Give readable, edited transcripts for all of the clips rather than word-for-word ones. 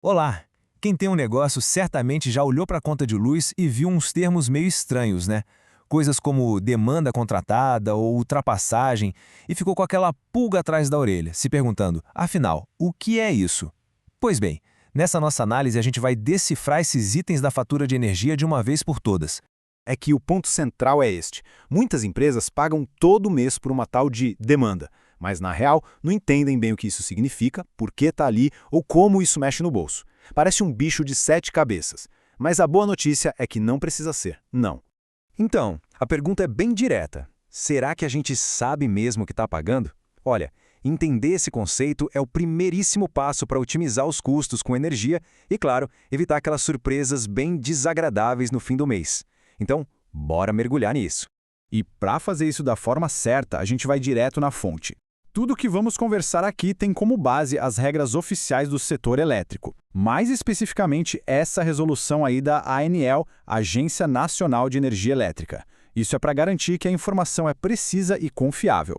Olá! Quem tem um negócio certamente já olhou para a conta de luz e viu uns termos meio estranhos, né? Coisas como demanda contratada ou ultrapassagem, e ficou com aquela pulga atrás da orelha, se perguntando, afinal, o que é isso? Pois bem, nessa nossa análise a gente vai decifrar esses itens da fatura de energia de uma vez por todas. É que o ponto central é este. Muitas empresas pagam todo mês por uma tal de demanda, mas na real não entendem bem o que isso significa, por que está ali ou como isso mexe no bolso. Parece um bicho de 7 cabeças. Mas a boa notícia é que não precisa ser, não. Então, a pergunta é bem direta. Será que a gente sabe mesmo o que está pagando? Olha, entender esse conceito é o primeiríssimo passo para otimizar os custos com energia e, claro, evitar aquelas surpresas bem desagradáveis no fim do mês. Então, bora mergulhar nisso. E para fazer isso da forma certa, a gente vai direto na fonte. Tudo que vamos conversar aqui tem como base as regras oficiais do setor elétrico. Mais especificamente, essa resolução aí da ANEEL, Agência Nacional de Energia Elétrica. Isso é para garantir que a informação é precisa e confiável.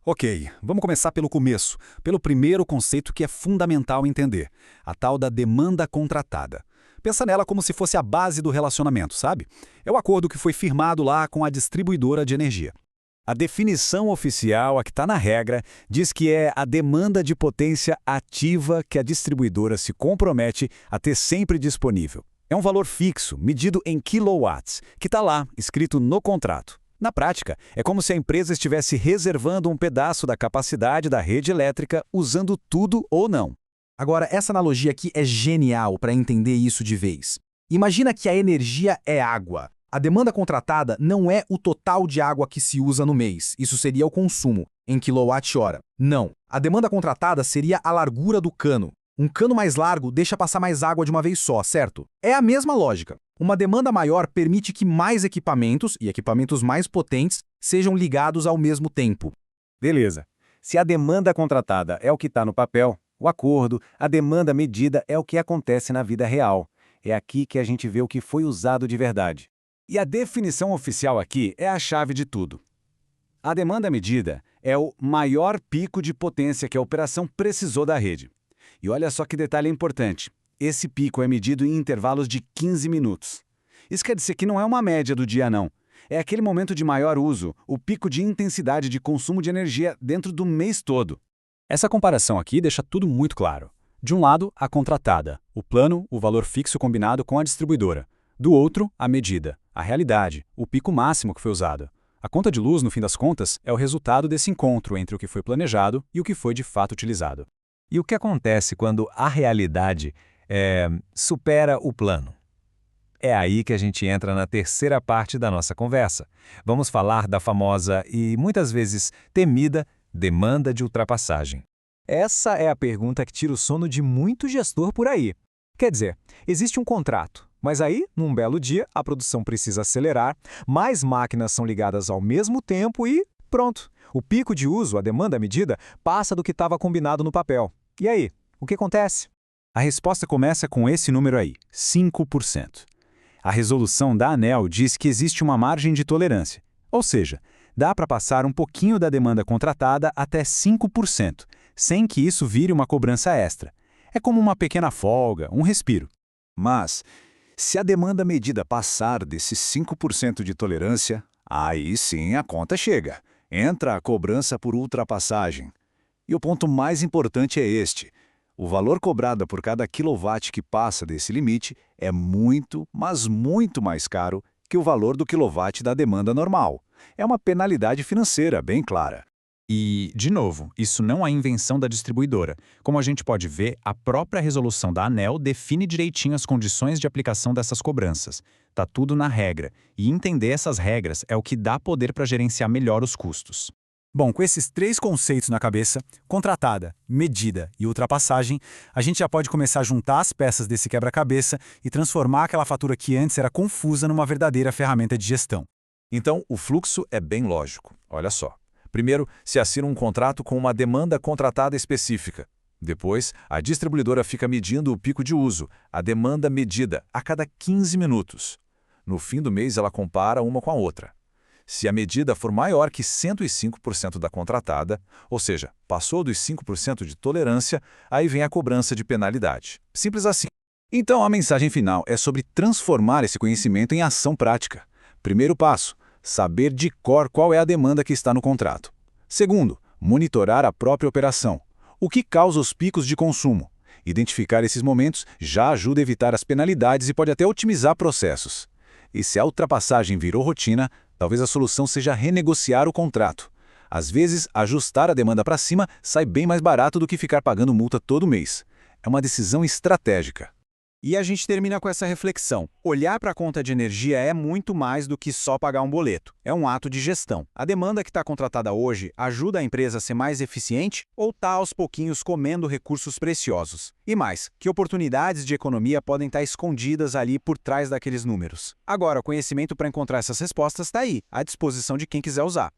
Ok, vamos começar pelo começo, pelo primeiro conceito que é fundamental entender, a tal da demanda contratada. Pensa nela como se fosse a base do relacionamento, sabe? É o acordo que foi firmado lá com a distribuidora de energia. A definição oficial, a que está na regra, diz que é a demanda de potência ativa que a distribuidora se compromete a ter sempre disponível. É um valor fixo, medido em quilowatts, que está lá, escrito no contrato. Na prática, é como se a empresa estivesse reservando um pedaço da capacidade da rede elétrica usando tudo ou não. Agora, essa analogia aqui é genial para entender isso de vez. Imagina que a energia é água. A demanda contratada não é o total de água que se usa no mês. Isso seria o consumo, em quilowatt-hora. Não. A demanda contratada seria a largura do cano. Um cano mais largo deixa passar mais água de uma vez só, certo? É a mesma lógica. Uma demanda maior permite que mais equipamentos, e equipamentos mais potentes, sejam ligados ao mesmo tempo. Beleza. Se a demanda contratada é o que está no papel, o acordo, a demanda medida é o que acontece na vida real. É aqui que a gente vê o que foi usado de verdade. E a definição oficial aqui é a chave de tudo. A demanda medida é o maior pico de potência que a operação precisou da rede. E olha só que detalhe importante. Esse pico é medido em intervalos de 15 minutos. Isso quer dizer que não é uma média do dia, não. É aquele momento de maior uso, o pico de intensidade de consumo de energia dentro do mês todo. Essa comparação aqui deixa tudo muito claro. De um lado, a contratada, o plano, o valor fixo combinado com a distribuidora. Do outro, a medida, a realidade, o pico máximo que foi usado. A conta de luz, no fim das contas, é o resultado desse encontro entre o que foi planejado e o que foi de fato utilizado. E o que acontece quando a realidade supera o plano? É aí que a gente entra na terceira parte da nossa conversa. Vamos falar da famosa e muitas vezes temida demanda de ultrapassagem. Essa é a pergunta que tira o sono de muito gestor por aí. Quer dizer, existe um contrato, mas aí, num belo dia, a produção precisa acelerar, mais máquinas são ligadas ao mesmo tempo e pronto. O pico de uso, a demanda medida, passa do que estava combinado no papel. E aí, o que acontece? A resposta começa com esse número aí, 5%. A resolução da ANEEL diz que existe uma margem de tolerância, ou seja, dá para passar um pouquinho da demanda contratada até 5%, sem que isso vire uma cobrança extra. É como uma pequena folga, um respiro. Mas, se a demanda medida passar desses 5% de tolerância, aí sim a conta chega. Entra a cobrança por ultrapassagem. E o ponto mais importante é este. O valor cobrado por cada quilowatt que passa desse limite é muito, mas muito mais caro que o valor do quilowatt da demanda normal. É uma penalidade financeira bem clara. E, de novo, isso não é invenção da distribuidora. Como a gente pode ver, a própria resolução da ANEEL define direitinho as condições de aplicação dessas cobranças. Tá tudo na regra, e entender essas regras é o que dá poder para gerenciar melhor os custos. Bom, com esses 3 conceitos na cabeça, contratada, medida e ultrapassagem, a gente já pode começar a juntar as peças desse quebra-cabeça e transformar aquela fatura que antes era confusa numa verdadeira ferramenta de gestão. Então, o fluxo é bem lógico. Olha só. Primeiro, se assina um contrato com uma demanda contratada específica. Depois, a distribuidora fica medindo o pico de uso, a demanda medida, a cada 15 minutos. No fim do mês, ela compara uma com a outra. Se a medida for maior que 105% da contratada, ou seja, passou dos 5% de tolerância, aí vem a cobrança de penalidade. Simples assim. Então, a mensagem final é sobre transformar esse conhecimento em ação prática. Primeiro passo, saber de cor qual é a demanda que está no contrato. Segundo, monitorar a própria operação. O que causa os picos de consumo? Identificar esses momentos já ajuda a evitar as penalidades e pode até otimizar processos. E se a ultrapassagem virou rotina, talvez a solução seja renegociar o contrato. Às vezes, ajustar a demanda para cima sai bem mais barato do que ficar pagando multa todo mês. É uma decisão estratégica. E a gente termina com essa reflexão. Olhar para a conta de energia é muito mais do que só pagar um boleto. É um ato de gestão. A demanda que está contratada hoje ajuda a empresa a ser mais eficiente ou está aos pouquinhos comendo recursos preciosos? E mais, que oportunidades de economia podem estar escondidas ali por trás daqueles números? Agora, o conhecimento para encontrar essas respostas está aí, à disposição de quem quiser usar.